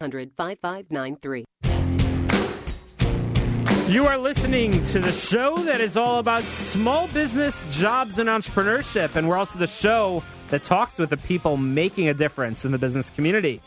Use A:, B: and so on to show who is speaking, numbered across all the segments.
A: 800-5593.
B: You are listening to the show that is all about small business, jobs, and entrepreneurship. And we're also the show that talks with the people making a difference in the business community.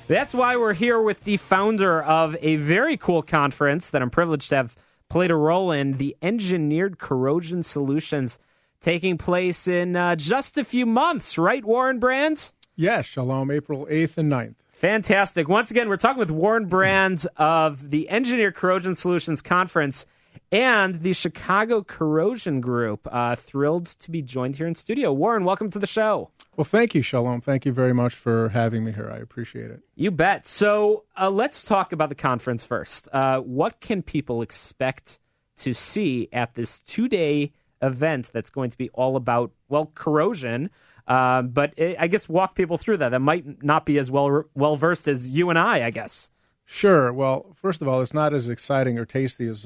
B: That's why we're here with the founder of a very cool conference that I'm privileged to have played a role in, the Engineered Corrosion Solutions, taking place in just a few months, right, Warren Brand?
C: Yes, Shalom, April 8th and 9th.
B: Fantastic. Once again, we're talking with Warren Brand of the Engineered Corrosion Solutions Conference and the Chicago Corrosion Group. Thrilled to be joined here in studio. Warren, welcome to the show.
C: Well, thank you, Shalom. Thank you very much for having me here. I appreciate it.
B: You bet. So let's talk about the conference first. What can people expect to see at this two-day event that's going to be all about, well, corrosion? But I guess walk people through that. That might not be as well-versed as you and I guess.
C: Sure. Well, first of all, it's not as exciting or tasty as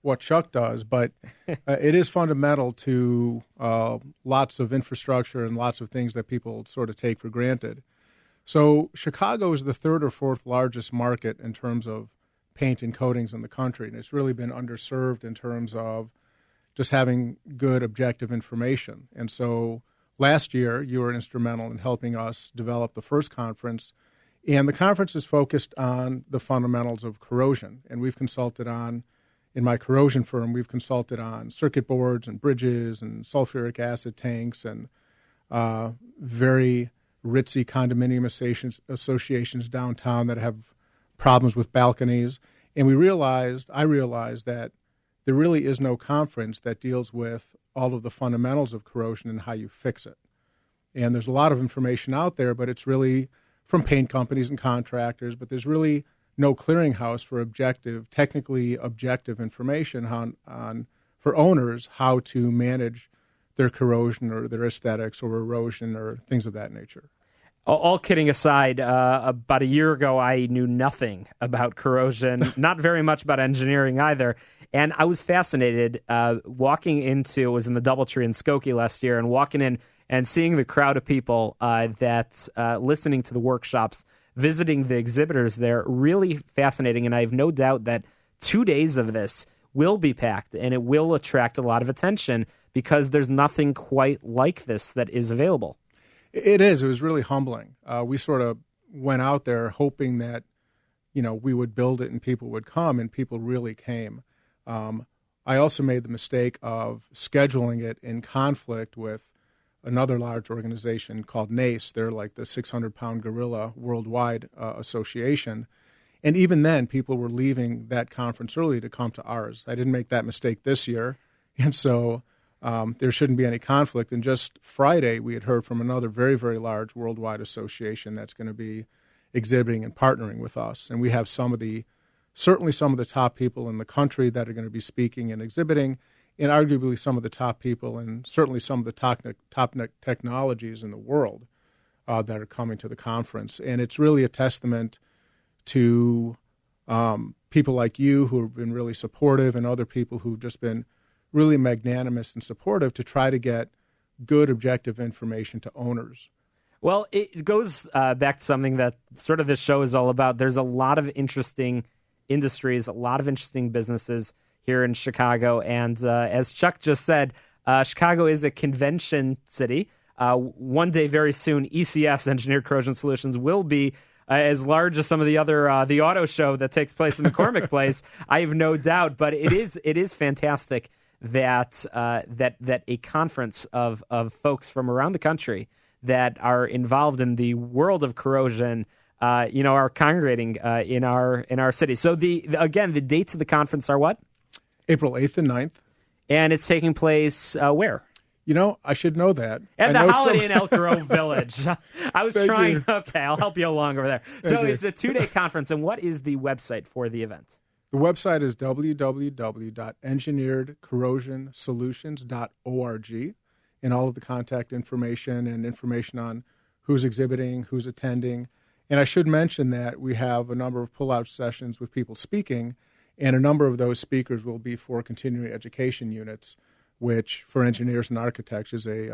C: what Chuck does, but it is fundamental to lots of infrastructure and lots of things that people sort of take for granted. So Chicago is the third or fourth largest market in terms of paint and coatings in the country, and it's really been underserved in terms of just having good objective information. And so last year, you were instrumental in helping us develop the first conference, and the conference is focused on the fundamentals of corrosion. And we've consulted on, in my corrosion firm, we've consulted on circuit boards and bridges and sulfuric acid tanks and very ritzy condominium associations downtown that have problems with balconies. And I realized that there really is no conference that deals with all of the fundamentals of corrosion and how you fix it. And there's a lot of information out there, but it's really from paint companies and contractors, but there's really no clearinghouse for technically objective information on for owners how to manage their corrosion or their aesthetics or erosion or things of that nature.
B: All kidding aside, about a year ago, I knew nothing about corrosion, not very much about engineering either. And I was fascinated walking into, it was in the Doubletree in Skokie last year, and walking in and seeing the crowd of people that listening to the workshops, visiting the exhibitors there, really fascinating. And I have no doubt that 2 days of this will be packed and it will attract a lot of attention because there's nothing quite like this that is available.
C: It is. It was really humbling. We sort of went out there hoping that, we would build it and people would come, and people really came. I also made the mistake of scheduling it in conflict with another large organization called NACE. They're like the 600-pound gorilla worldwide association. And even then, people were leaving that conference early to come to ours. I didn't make that mistake this year. And so there shouldn't be any conflict. And just Friday, we had heard from another very, very large worldwide association that's going to be exhibiting and partnering with us. And we have certainly some of the top people in the country that are going to be speaking and exhibiting, and arguably some of the top people and certainly some of the top technologies in the world that are coming to the conference. And it's really a testament to people like you who have been really supportive and other people who've just been really magnanimous and supportive to try to get good objective information to owners.
B: Well, it goes back to something that sort of this show is all about. There's a lot of interesting industries, a lot of interesting businesses here in Chicago. And as Chuck just said, Chicago is a convention city. One day, very soon, ECS, Engineered Corrosion Solutions, will be as large as some of the other, the auto show that takes place in McCormick Place. I have no doubt. But it is fantastic that a conference of folks from around the country that are involved in the world of corrosion, are congregating in our city. So the dates of the conference are what?
C: April 8th and 9th. And
B: it's taking place where?
C: I should know that.
B: At the Holiday Inn Elk Grove Village. I was trying.
C: You.
B: Okay, I'll help you along over there. So it's a 2-day conference, and what is the website for the event?
C: The website is www.engineeredcorrosionsolutions.org, and all of the contact information and information on who's exhibiting, who's attending. And I should mention that we have a number of pull-out sessions with people speaking, and a number of those speakers will be for continuing education units which for engineers and architects is it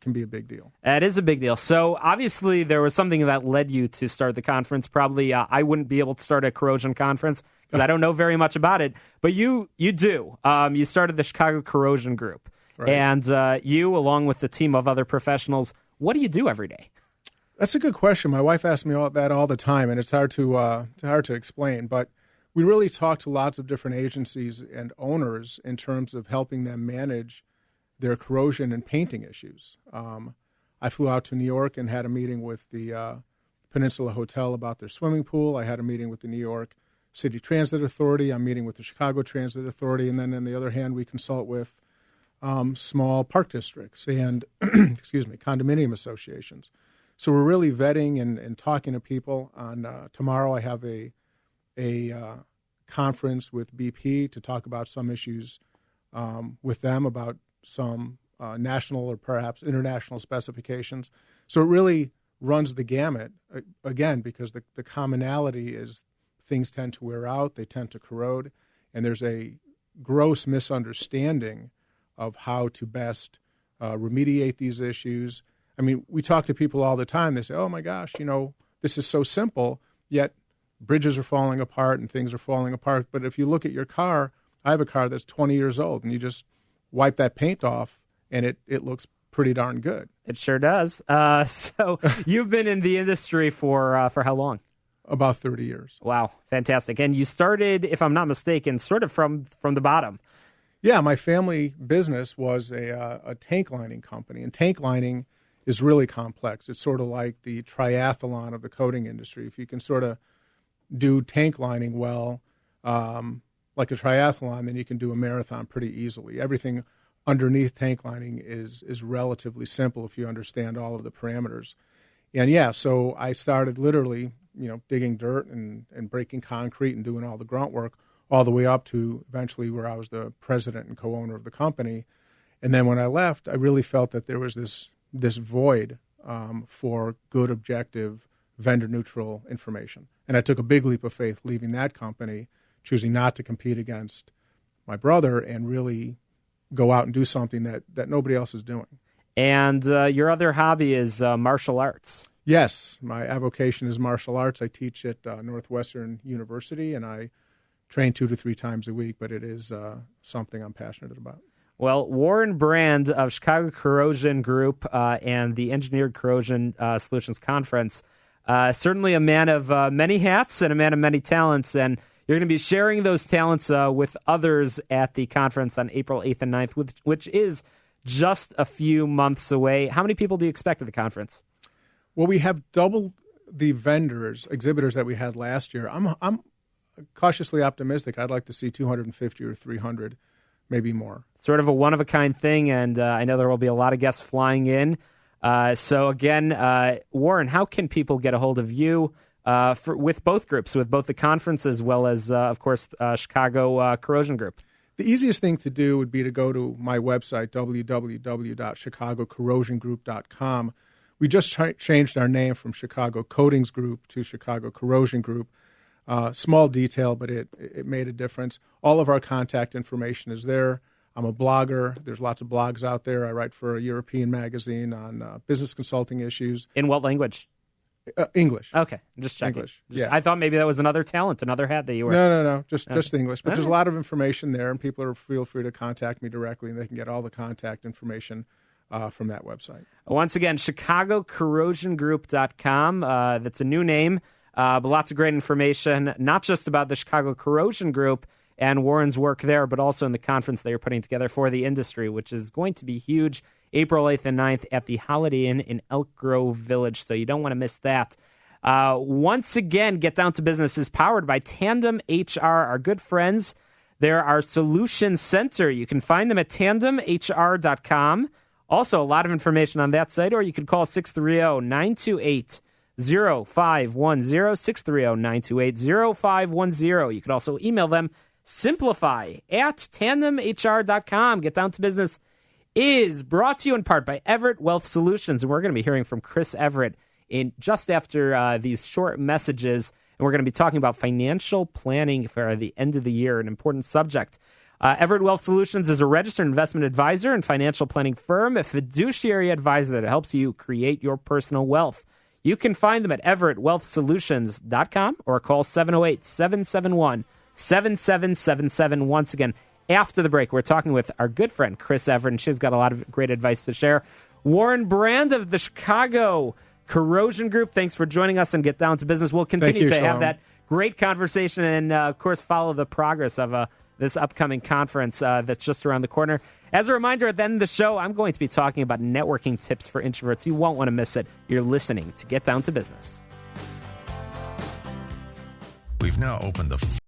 C: can be a big deal.
B: It is a big deal. So obviously there was something that led you to start the conference. Probably I wouldn't be able to start a corrosion conference because I don't know very much about it. But you do. You started the Chicago Corrosion Group. Right. And you, along with the team of other professionals, what do you do every day?
C: That's a good question. My wife asks me that all the time, and it's hard to explain. But we really talk to lots of different agencies and owners in terms of helping them manage their corrosion and painting issues. I flew out to New York and had a meeting with the Peninsula Hotel about their swimming pool. I had a meeting with the New York City Transit Authority. I'm meeting with the Chicago Transit Authority. And then on the other hand, we consult with small park districts and condominium associations. So we're really vetting and talking to people. On tomorrow, I have a conference with BP to talk about some issues with them about some national or perhaps international specifications. So it really runs the gamut, again, because the commonality is things tend to wear out, they tend to corrode, and there's a gross misunderstanding of how to best remediate these issues. I mean, we talk to people all the time. They say, oh, my gosh, this is so simple, yet bridges are falling apart and things are falling apart. But if you look at your car, I have a car that's 20 years old, and you just wipe that paint off, and it looks pretty darn good.
B: It sure does. So you've been in the industry for how long?
C: About 30 years.
B: Wow, fantastic. And you started, if I'm not mistaken, sort of from the bottom.
C: Yeah, my family business was a tank lining company, and tank lining is really complex. It's sort of like the triathlon of the coating industry. If you can sort of do tank lining well, like a triathlon, then you can do a marathon pretty easily. Everything underneath tank lining is relatively simple if you understand all of the parameters. And yeah, so I started literally, digging dirt and breaking concrete and doing all the grunt work, all the way up to eventually where I was the president and co-owner of the company. And then when I left, I really felt that there was this void for good, objective, vendor-neutral information. And I took a big leap of faith leaving that company, choosing not to compete against my brother and really go out and do something that nobody else is doing.
B: And your other hobby is martial arts.
C: Yes, my avocation is martial arts. I teach at Northwestern University, and I train 2 to 3 times a week, but it is something I'm passionate about.
B: Well, Warren Brand of Chicago Corrosion Group and the Engineered Corrosion Solutions Conference, certainly a man of many hats and a man of many talents, and you're going to be sharing those talents with others at the conference on April 8th and 9th, which is just a few months away. How many people do you expect at the conference?
C: Well, we have doubled the exhibitors that we had last year. I'm cautiously optimistic. I'd like to see 250 or 300, maybe more. Sort
B: of a one-of-a-kind thing, and I know there will be a lot of guests flying in. So again, Warren, how can people get a hold of you with both groups, with both the conference as well as, of course, Chicago Corrosion Group?
C: The easiest thing to do would be to go to my website, www.chicagocorrosiongroup.com. We just changed our name from Chicago Coatings Group to Chicago Corrosion Group. Small detail, but it made a difference. All of our contact information is there. I'm a blogger. There's lots of blogs out there. I write for a European magazine on business consulting issues.
B: In what language?
C: English.
B: Okay, just checking.
C: English. Yeah.
B: I thought maybe that was another talent, another hat that you wear.
C: No. Just English. But there's a lot of information there, and people feel free to contact me directly, and they can get all the contact information from that website.
B: Once again, ChicagoCorrosionGroup.com. That's a new name, but lots of great information, not just about the Chicago Corrosion Group and Warren's work there, but also in the conference that you're putting together for the industry, which is going to be huge, April 8th and 9th at the Holiday Inn in Elk Grove Village, so you don't want to miss that. Once again, Get Down to Business is powered by Tandem HR, our good friends. They're our solution center. You can find them at tandemhr.com. Also, a lot of information on that site, or you could call 630-928-0510, 630-928-0510. You could also email them, simplify@tandemhr.com. Get Down to Business is brought to you in part by Everett Wealth Solutions, and we're going to be hearing from Chris Everett in just after these short messages, and we're going to be talking about financial planning for the end of the year, an important subject. Everett Wealth Solutions is a registered investment advisor and financial planning firm, a fiduciary advisor that helps you create your personal wealth. You can find them at everettwealthsolutions.com or call 708-771-7777. Once again, after the break, we're talking with our good friend Chris Everett, and she's got a lot of great advice to share. Warren Brand of the Chicago Corrosion Group, thanks for joining us and get down to business. We'll continue to have that great conversation and, of course, follow the progress of this upcoming conference that's just around the corner. As a reminder, at the end of the show, I'm going to be talking about networking tips for introverts. You won't want to miss it. You're listening to Get Down to Business.
A: We've now opened the